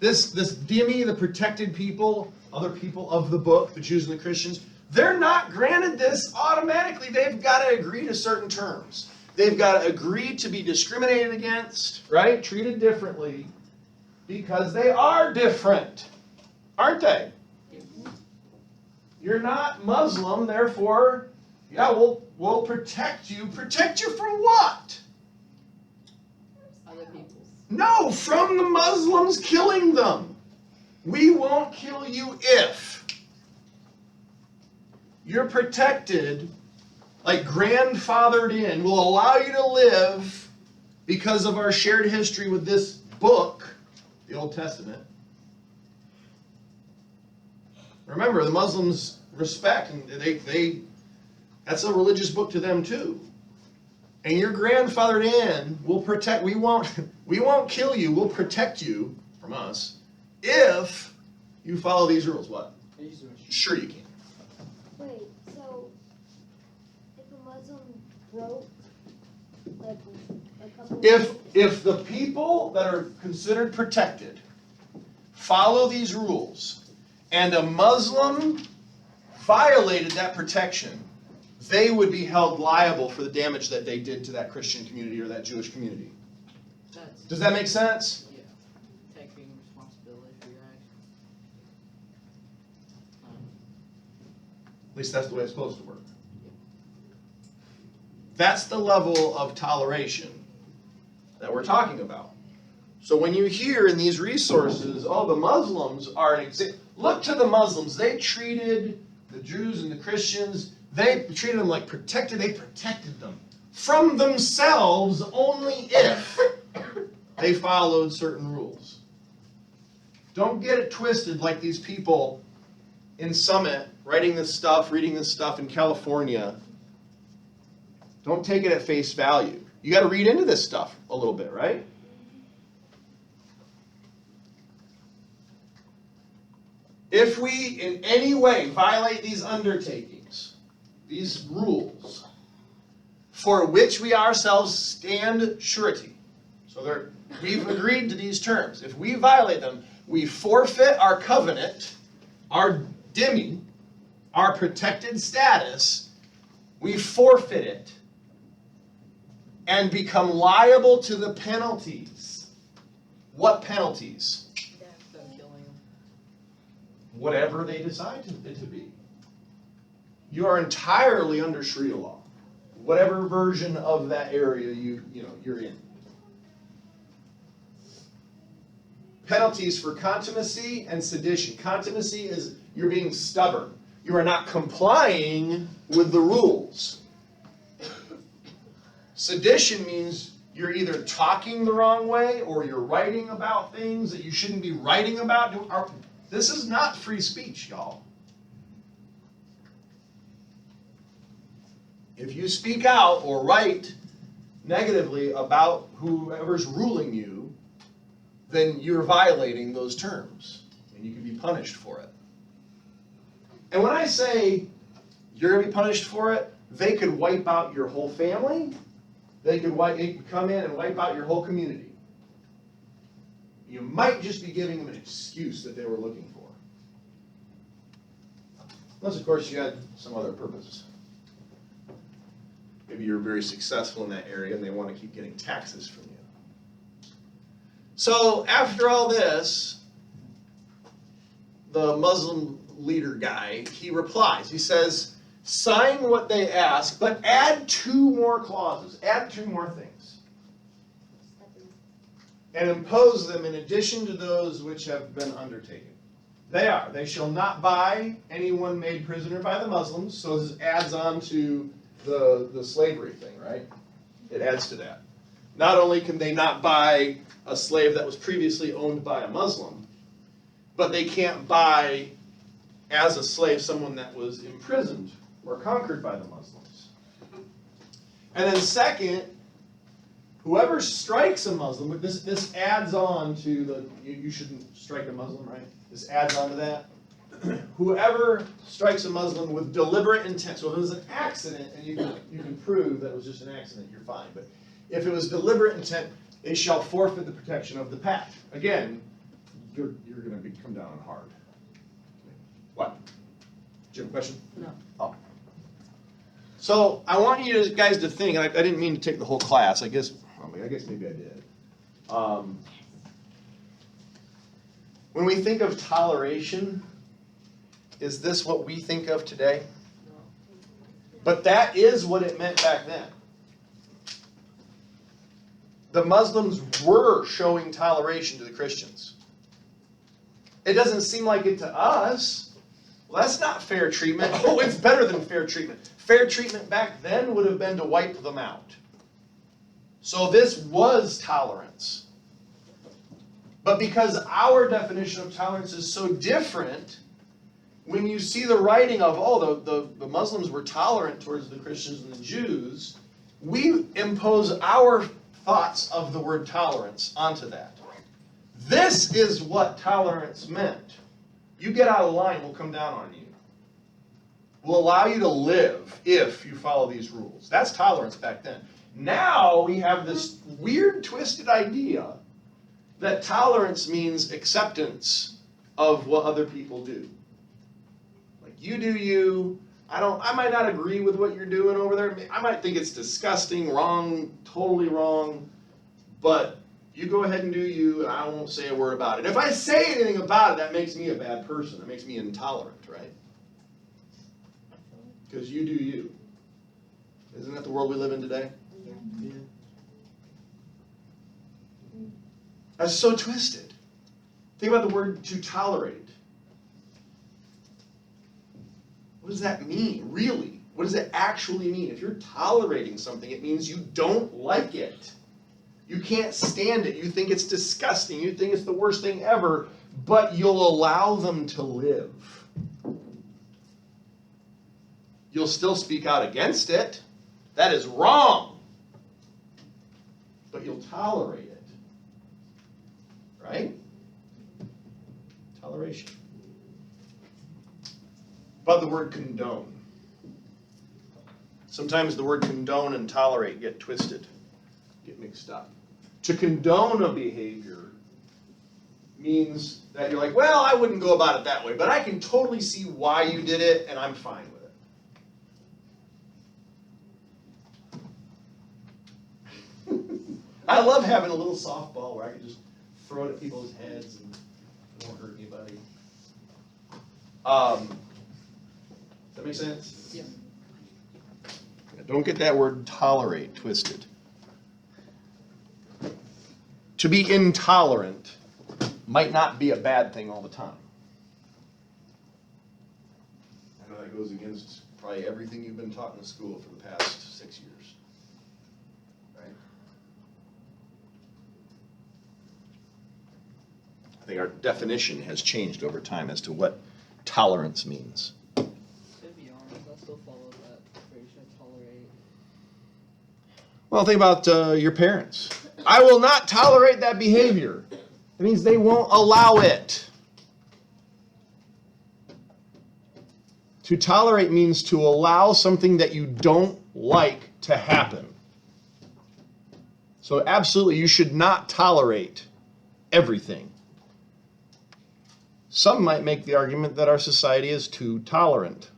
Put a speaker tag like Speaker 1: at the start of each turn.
Speaker 1: this Dhimmi, the protected people, other people of the book, the Jews and the Christians, they're not granted this automatically. They've got to agree to certain terms. They've got to agree to be discriminated against, right? Treated differently, because they are different, aren't they? You're not Muslim, therefore, yeah, we'll protect you. Protect you from what?
Speaker 2: Other people's.
Speaker 1: No, from the Muslims killing them. We won't kill you if you're protected, like grandfathered in, will allow you to live because of our shared history with this book, the Old Testament. Remember, the Muslims respect, and they that's a religious book to them too. And your grandfathered in will protect. We won't kill you. We'll protect you from us if you follow these rules. What? Sure you can.
Speaker 3: Wait, so if a Muslim broke like a couple
Speaker 1: If the people that are considered protected follow these rules, and a Muslim violated that protection, they would be held liable for the damage that they did to that Christian community or that Jewish community. Does that make sense?
Speaker 2: Yeah. Taking responsibility for your actions.
Speaker 1: At least that's the way it's supposed to work. That's the level of toleration that we're talking about. So when you hear in these resources, oh, the Muslims are an example. Look to the Muslims. They treated the Jews and the Christians, they treated them like protected. They protected them from themselves only if they followed certain rules. Don't get it twisted like these people in Summit writing this stuff, reading this stuff in California. Don't take it at face value. You got to read into this stuff a little bit, right? If we in any way violate these undertakings, these rules, for which we ourselves stand surety, so we've agreed to these terms. If we violate them, we forfeit our covenant, our Dhimmi, our protected status. We forfeit it and become liable to the penalties. What penalties?
Speaker 2: Them killing them.
Speaker 1: Whatever they decide it to be. You are entirely under Sharia law, whatever version of that area you're in. Penalties for contumacy and sedition. Contumacy is you're being stubborn. You are not complying with the rules. Sedition means you're either talking the wrong way or you're writing about things that you shouldn't be writing about. This is not free speech, y'all. If you speak out or write negatively about whoever's ruling you, then you're violating those terms, and you can be punished for it. And when I say you're going to be punished for it, they could wipe out your whole family. They could come in and wipe out your whole community. You might just be giving them an excuse that they were looking for. Unless, of course, you had some other purpose. Maybe you're very successful in that area and they want to keep getting taxes from you. So after all this, the Muslim leader guy, he replies. He says, sign what they ask, but add 2 more clauses. Add 2 more things. And impose them in addition to those which have been undertaken. They shall not buy anyone made prisoner by the Muslims. So this adds on to the slavery thing, right? It adds to that. Not only can they not buy a slave that was previously owned by a Muslim, but they can't buy as a slave someone that was imprisoned or conquered by the Muslims. And then second, whoever strikes a Muslim, this adds on to you shouldn't strike a Muslim, right? This adds on to that. Whoever strikes a Muslim with deliberate intent, so if it was an accident and you can prove that it was just an accident, you're fine. But if it was deliberate intent, they shall forfeit the protection of the pact. Again, you're gonna come down on hard. What? Do you have a question?
Speaker 2: No.
Speaker 1: Oh. So I want you guys to think, and I didn't mean to take the whole class, I guess maybe I did. When we think of toleration, is this what we think of today?
Speaker 2: No.
Speaker 1: But that is what it meant back then. The Muslims were showing toleration to the Christians. It doesn't seem like it to us. Well, that's not fair treatment. Oh, it's better than fair treatment. Fair treatment back then would have been to wipe them out. So this was tolerance. But because our definition of tolerance is so different, when you see the writing of, the Muslims were tolerant towards the Christians and the Jews, we impose our thoughts of the word tolerance onto that. This is what tolerance meant. You get out of line, we'll come down on you. We'll allow you to live if you follow these rules. That's tolerance back then. Now we have this weird, twisted idea that tolerance means acceptance of what other people do. Like, you do you. I might not agree with what you're doing over there. I might think it's disgusting, wrong, totally wrong, but you go ahead and do you, and I won't say a word about it. If I say anything about it, that makes me a bad person. It makes me intolerant, right? Because you do you. Isn't that the world we live in today?
Speaker 2: Yeah.
Speaker 1: That's so twisted. Think about the word to tolerate. What does that mean, really? What does it actually mean? If you're tolerating something, it means you don't like it. You can't stand it. You think it's disgusting. You think it's the worst thing ever, but you'll allow them to live. You'll still speak out against it. That is wrong. But you'll tolerate it. Right? Toleration. About the word condone. Sometimes the word condone and tolerate get twisted, get mixed up. To condone a behavior means that you're like, well, I wouldn't go about it that way, but I can totally see why you did it, and I'm fine with it. I love having a little softball where I can just throw it at people's heads and it won't hurt anybody. Does that make sense?
Speaker 2: Yeah.
Speaker 1: Don't get that word tolerate twisted. To be intolerant might not be a bad thing all the time. I know that goes against probably everything you've been taught in school for the past 6 years. Right? I think our definition has changed over time as to what tolerance means.
Speaker 2: To be honest, I still follow that phrase of tolerate.
Speaker 1: Well, think about your parents. I will not tolerate that behavior. It means they won't allow it. To tolerate means to allow something that you don't like to happen. So absolutely, you should not tolerate everything. Some might make the argument that our society is too tolerant.